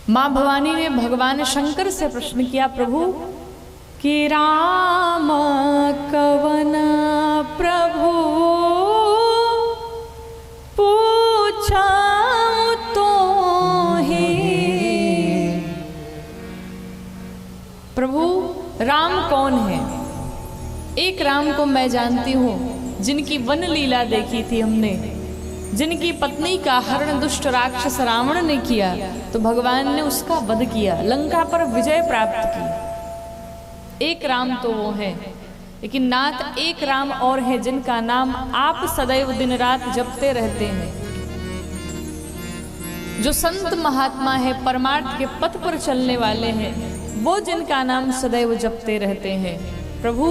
माँ भवानी ने भगवान शंकर से प्रश्न किया, प्रभु कि राम कवन प्रभु पूछा तो ही। प्रभु राम कौन है? एक राम को मैं जानती हूँ जिनकी वन लीला देखी थी हमने, जिनकी पत्नी का हरण दुष्ट राक्षस रावण ने किया तो भगवान ने उसका वध किया, लंका पर विजय प्राप्त की। एक राम तो वो है, लेकिन नाथ एक राम और है जिनका नाम आप सदैव दिन रात जपते रहते हैं। जो संत महात्मा है, परमार्थ के पथ पर चलने वाले हैं, वो जिनका नाम सदैव जपते रहते हैं। प्रभु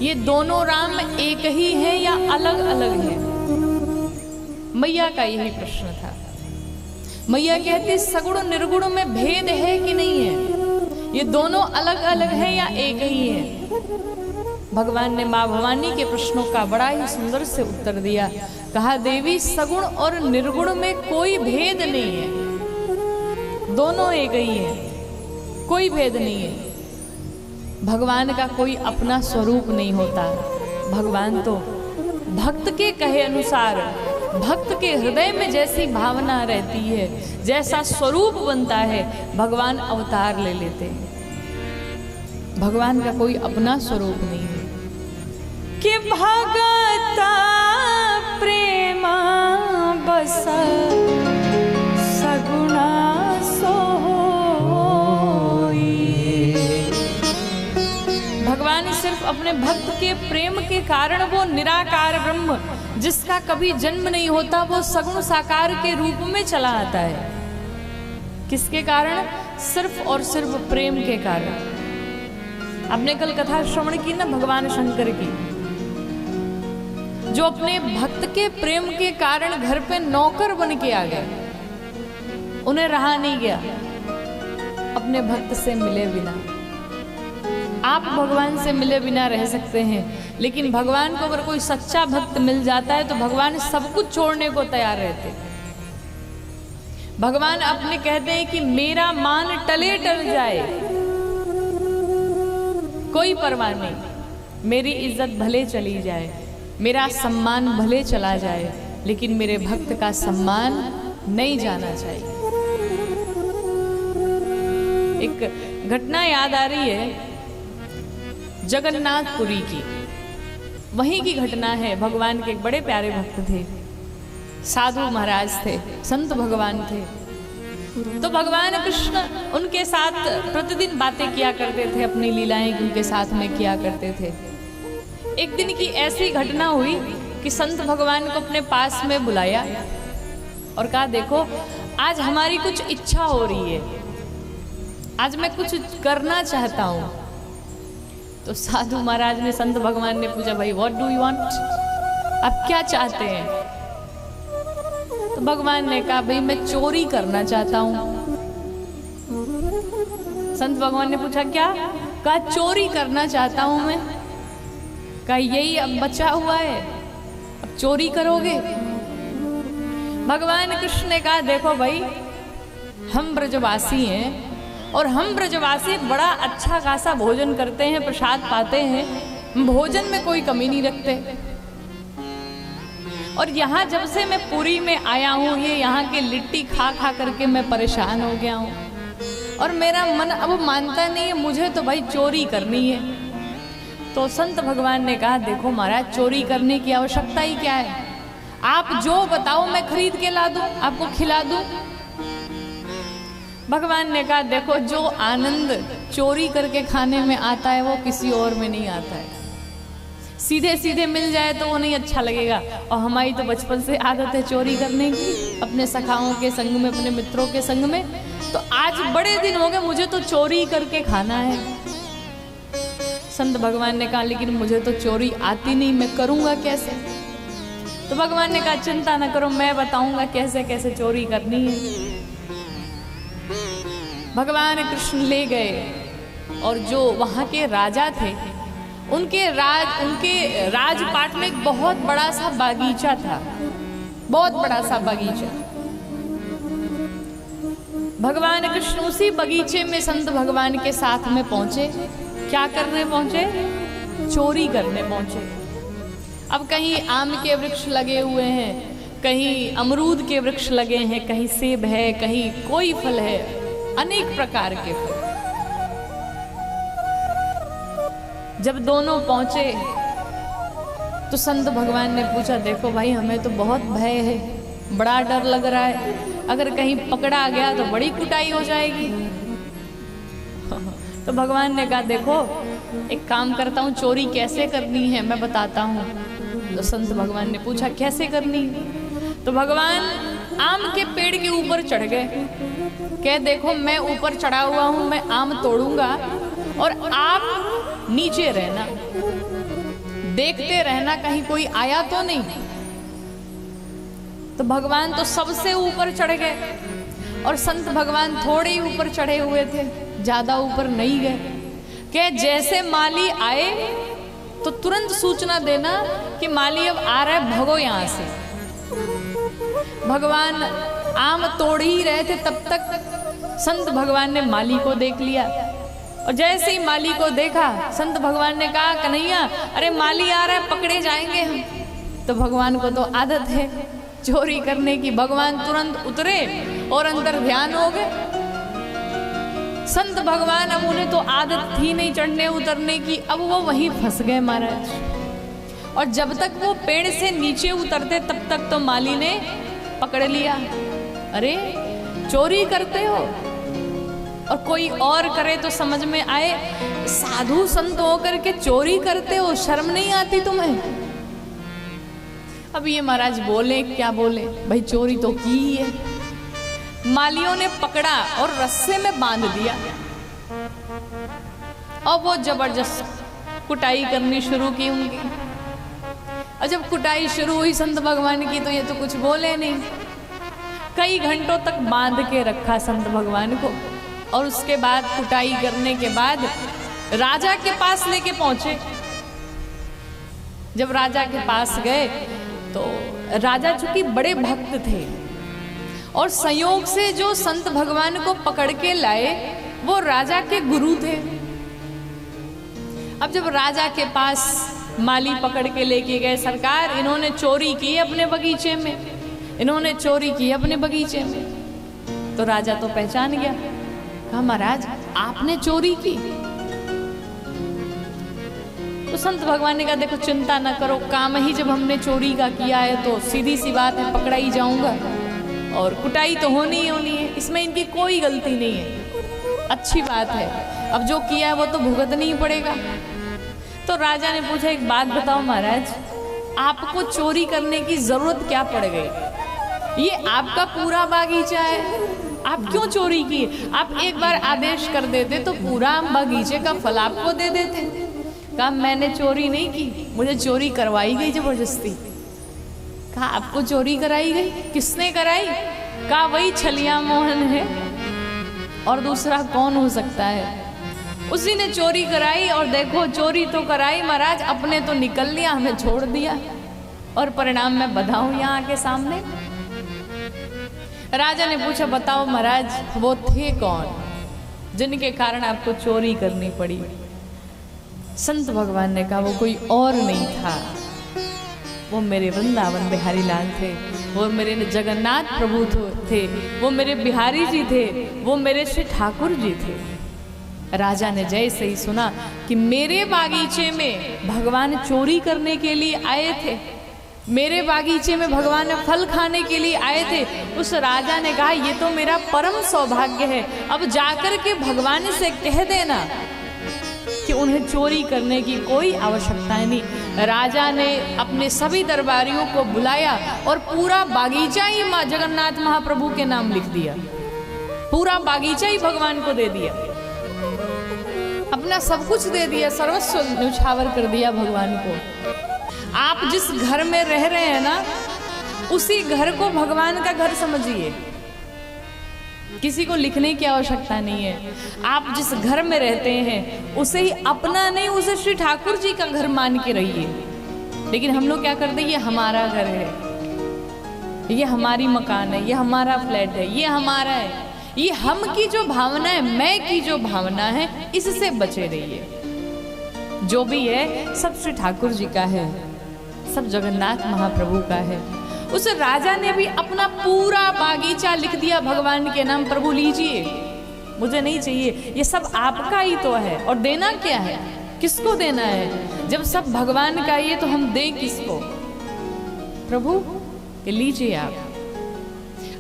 ये दोनों राम एक ही है या अलग अलग है? मैया का यही प्रश्न था। मैया कहती सगुण निर्गुण में भेद है कि नहीं है? ये दोनों अलग अलग है या एक ही है? भगवान ने माँ भवानी के प्रश्नों का बड़ा ही सुंदर से उत्तर दिया। कहा, देवी सगुण और निर्गुण में कोई भेद नहीं है, दोनों एक ही है, कोई भेद नहीं है। भगवान का कोई अपना स्वरूप नहीं होता। भगवान तो भक्त के कहे अनुसार, भक्त के हृदय में जैसी भावना रहती है, जैसा स्वरूप बनता है, भगवान अवतार ले लेते हैं। भगवान का कोई अपना स्वरूप नहीं है कि भगता प्रेमा बस सगुणा भगवान सिर्फ अपने भक्त के प्रेम के कारण वो निराकार ब्रह्म जिसका कभी जन्म नहीं होता, वो सगुण साकार के रूप में चला आता है। किसके कारण? सिर्फ और सिर्फ प्रेम के कारण। आपने कल कथा श्रवण की ना भगवान शंकर की, जो अपने भक्त के प्रेम के कारण घर पे नौकर बन के आ गए। उन्हें रहा नहीं गया अपने भक्त से मिले बिना। आप भगवान से मिले बिना रह सकते हैं, लेकिन भगवान को अगर कोई सच्चा भक्त मिल जाता है तो भगवान सब कुछ छोड़ने को तैयार रहते। भगवान अपने कहते हैं कि मेरा मान टले टल जाए, कोई परवाह नहीं, मेरी इज्जत भले चली जाए, मेरा सम्मान भले चला जाए, लेकिन मेरे भक्त का सम्मान नहीं जाना चाहिए। एक घटना याद आ रही है जगन्नाथपुरी की। वहीं की घटना है। भगवान के एक बड़े प्यारे भक्त थे, साधु महाराज थे, संत भगवान थे। तो भगवान कृष्ण उनके साथ प्रतिदिन बातें किया करते थे, अपनी लीलाएं उनके साथ में किया करते थे। एक दिन की ऐसी घटना हुई कि संत भगवान को अपने पास में बुलाया और कहा, देखो आज हमारी कुछ इच्छा हो रही है, आज मैं कुछ करना चाहता हूँ। तो साधु महाराज ने, संत भगवान ने पूछा, भाई व्हाट डू यू वांट, आप क्या चाहते हैं? तो भगवान ने कहा, भाई मैं चोरी करना चाहता हूँ। संत भगवान ने पूछा, क्या? कहा चोरी करना चाहता हूँ मैं। कहा यही अब बचा हुआ है, अब चोरी करोगे? भगवान कृष्ण ने कहा, देखो भाई हम ब्रजवासी हैं और हम ब्रजवासी बड़ा अच्छा खासा भोजन करते हैं, प्रसाद पाते हैं, भोजन में कोई कमी नहीं रखते। और यहाँ जब से मैं पुरी में आया हूँ, ये यहाँ के लिट्टी खा खा करके मैं परेशान हो गया हूँ और मेरा मन अब मानता नहीं है, मुझे तो भाई चोरी करनी है। तो संत भगवान ने कहा, देखो महाराज चोरी करने की आवश्यकता ही क्या है, आप जो बताओ मैं खरीद के ला दूँ, आपको खिला दूँ। भगवान ने कहा, देखो जो आनंद चोरी करके खाने में आता है वो किसी और में नहीं आता है। सीधे सीधे मिल जाए तो वो नहीं अच्छा लगेगा, और हमारी तो बचपन से आदत है चोरी करने की, अपने सखाओं के संग में, अपने मित्रों के संग में। तो आज बड़े दिन हो गए, मुझे तो चोरी करके खाना है। संत भगवान ने कहा, लेकिन मुझे तो चोरी आती नहीं, मैं करूँगा कैसे? तो भगवान ने कहा, चिंता न करो, मैं बताऊँगा कैसे कैसे चोरी करनी है। भगवान कृष्ण ले गए और जो वहाँ के राजा थे, उनके राजपाट में एक बहुत बड़ा सा बागीचा था, बहुत बड़ा सा बागीचा। भगवान कृष्ण उसी बगीचे में संत भगवान के साथ में पहुंचे। क्या करने पहुंचे? चोरी करने पहुंचे। अब कहीं आम के वृक्ष लगे हुए हैं, कहीं अमरूद के वृक्ष लगे हैं, कहीं सेब है, कहीं कोई फल है, अनेक प्रकार के फल। जब दोनों पहुंचे तो संत भगवान ने पूछा, देखो भाई हमें तो बहुत भय है, बड़ा डर लग रहा है, अगर कहीं पकड़ा गया तो बड़ी कुटाई हो जाएगी। तो भगवान ने कहा, देखो एक काम करता हूँ, चोरी कैसे करनी है मैं बताता हूँ। तो संत भगवान ने पूछा, कैसे करनी? तो भगवान आम के पेड़ के ऊपर चढ़ गए। कह, देखो मैं ऊपर चढ़ा हुआ हूँ, मैं आम तोड़ूंगा और आप नीचे रहना, देखते रहना कहीं कोई आया तो नहीं। तो भगवान तो सबसे ऊपर चढ़ गए और संत भगवान थोड़े ही ऊपर चढ़े हुए थे, ज्यादा ऊपर नहीं गए। कि जैसे माली आए तो तुरंत सूचना देना कि माली अब आ रहा है, भगो यहां से। भगवान आम तोड़ ही रहे थे, तब तक संत भगवान ने माली को देख लिया और जैसे ही माली को देखा संत भगवान ने कहा, कन्हैया अरे माली आ रहा है, पकड़े जाएंगे हम। तो भगवान को तो आदत है चोरी करने की। भगवान तुरंत उतरे और अंदर ध्यान हो गए। संत भगवान, अब उन्हें तो आदत थी नहीं चढ़ने उतरने की, अब वो वहीं फंस गए महाराज। और जब तक वो पेड़ से नीचे उतरते तब तक तो माली ने पकड़ लिया। अरे चोरी करते हो, और कोई और करे तो समझ में आए, साधु संत होकर के चोरी करते हो, शर्म नहीं आती तुम्हें? अब ये महाराज बोले क्या बोले, भाई चोरी तो की ही है। मालियों ने पकड़ा और रस्से में बांध दिया और वो जबरदस्त कुटाई करनी शुरू की उनकी। और जब कुटाई शुरू हुई संत भगवान की तो ये तो कुछ बोले नहीं। कई घंटों तक बांध के रखा संत भगवान को और उसके बाद कुटाई करने के बाद राजा के पास लेके पहुंचे। जब राजा के पास गए तो राजा चूंकि बड़े भक्त थे और संयोग से जो संत भगवान को पकड़ के लाए वो राजा के गुरु थे। अब जब राजा के पास माली पकड़ के लेके गए, सरकार इन्होंने चोरी की अपने बगीचे में, इन्होंने चोरी की अपने बगीचे में। तो राजा तो पहचान गया, कहा महाराज आपने चोरी की? तो संत भगवान ने कहा, देखो चिंता न करो, काम ही जब हमने चोरी का किया है तो सीधी सी बात है, पकड़ा ही जाऊंगा और कुटाई तो होनी ही होनी है, इसमें इनकी कोई गलती नहीं है, अच्छी बात है, अब जो किया है वो तो भुगतना ही पड़ेगा। तो राजा ने पूछा, एक बात बताओ महाराज, आपको चोरी करने की जरूरत क्या पड़ गई? ये आपका पूरा बागीचा है, आप क्यों चोरी की? आप एक बार आदेश कर देते तो पूरा बगीचे का फल आपको दे देते। कहा मैंने चोरी नहीं की, मुझे चोरी करवाई गई जबरदस्ती। कहा आपको चोरी कराई गई? किसने कराई? कहा वही छलिया मोहन है, और दूसरा कौन हो सकता है? उसी ने चोरी कराई। और देखो चोरी तो कराई महाराज, अपने तो निकल लिया, हमें छोड़ दिया, और परिणाम मैं बधाऊं यहाँ के सामने। राजा ने पूछा, बताओ महाराज वो थे कौन जिनके कारण आपको चोरी करनी पड़ी? संत भगवान ने कहा, वो कोई और नहीं था, वो मेरे वृंदावन बिहारी लाल थे, वो मेरे जगन्नाथ प्रभु थे, वो मेरे बिहारी जी थे, वो मेरे श्री ठाकुर जी थे। राजा ने जैसे ही सुना कि मेरे बागीचे में भगवान चोरी करने के लिए आए थे, मेरे बागीचे में भगवान फल खाने के लिए आए थे, उस राजा ने कहा ये तो मेरा परम सौभाग्य है, अब जाकर के भगवान से कह देना कि उन्हें चोरी करने की कोई आवश्यकता नहीं। राजा ने अपने सभी दरबारियों को बुलाया और पूरा बागीचा ही मां जगन्नाथ महाप्रभु के नाम लिख दिया, पूरा बागीचा ही भगवान को दे दिया, अपना सब कुछ दे दिया, सर्वस्व न्यौछावर कर दिया भगवान को। आप जिस घर में रह रहे हैं ना, उसी घर को भगवान का घर समझिए, किसी को लिखने की आवश्यकता नहीं है। आप जिस घर में रहते हैं उसे ही अपना नहीं, उसे श्री ठाकुर जी का घर मान के रहिए। लेकिन हम लोग क्या करते हैं, ये हमारा घर है, ये हमारी मकान है, ये हमारा फ्लैट है, ये हमारा है, ये हम की जो भावना है, मैं की जो भावना है, इससे बचे रहिए। जो भी है सब श्री ठाकुर जी का है, सब जगन्नाथ महाप्रभु का है। उस राजा ने भी अपना पूरा बागीचा लिख दिया भगवान के नाम, प्रभु लीजिए, मुझे नहीं चाहिए, ये सब आपका ही तो है। और देना क्या है, किसको देना है? जब सब भगवान का ही है तो हम दें किसको? प्रभु ये लीजिए आप।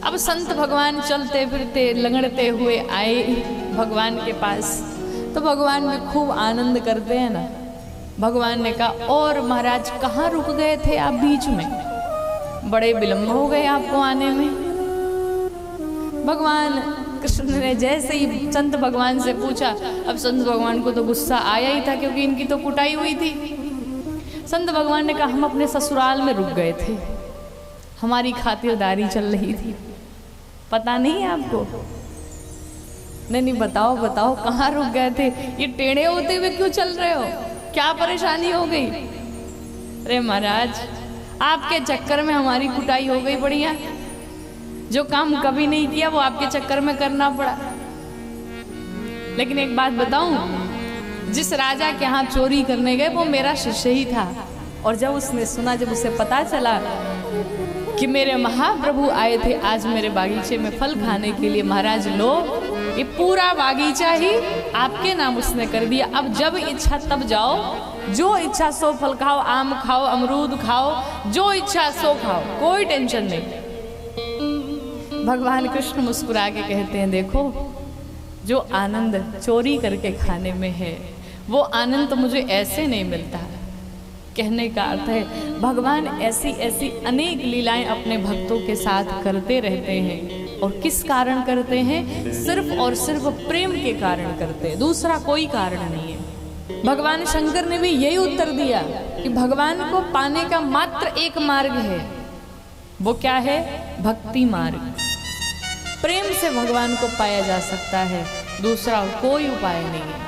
अब संत भगवान चलते फिरते लंगड़ते हुए आए भगवान के पास, तो भगवान में खूब आनंद करते हैं ना। भगवान ने कहा, और महाराज कहाँ रुक गए थे आप बीच में? बड़े विलंब हो गए आपको आने में। भगवान कृष्ण ने जैसे ही संत भगवान से पूछा, अब संत भगवान को तो गुस्सा आया ही था, क्योंकि इनकी तो कुटाई हुई थी। संत भगवान ने कहा, हम अपने ससुराल में रुक गए थे, हमारी खातिरदारी चल रही थी। पता नहीं है आपको? नहीं बताओ बताओ, कहाँ रुक गए थे? ये टेढ़े होते हुए क्यों चल रहे हो? क्या परेशानी हो गई? अरे महाराज, आपके चक्कर में हमारी कुटाई हो गई बढ़िया। जो काम कभी नहीं किया वो आपके चक्कर में करना पड़ा। लेकिन एक बात बताऊं, जिस राजा के यहाँ चोरी करने गए वो मेरा शिष्य ही था। और जब उसने सुना, जब उसे पता चला कि मेरे महाप्रभु आए थे आज मेरे बागीचे में फल खाने के लिए, महाराज लो, ये पूरा बागीचा ही आपके नाम उसने कर दिया। अब जब इच्छा तब जाओ, जो इच्छा सो फल खाओ, आम खाओ, अमरूद खाओ, जो इच्छा सो खाओ, कोई टेंशन नहीं। भगवान कृष्ण मुस्कुरा के कहते हैं, देखो जो आनंद चोरी करके खाने में है, वो आनंद तो मुझे ऐसे नहीं मिलता। कहने का अर्थ है भगवान ऐसी ऐसी अनेक लीलाएं अपने भक्तों के साथ करते रहते हैं। और किस कारण करते हैं? सिर्फ और सिर्फ प्रेम के कारण करते हैं, दूसरा कोई कारण नहीं है। भगवान शंकर ने भी यही उत्तर दिया कि भगवान को पाने का मात्र एक मार्ग है, वो क्या है? भक्ति मार्ग। प्रेम से भगवान को पाया जा सकता है, दूसरा कोई उपाय नहीं है।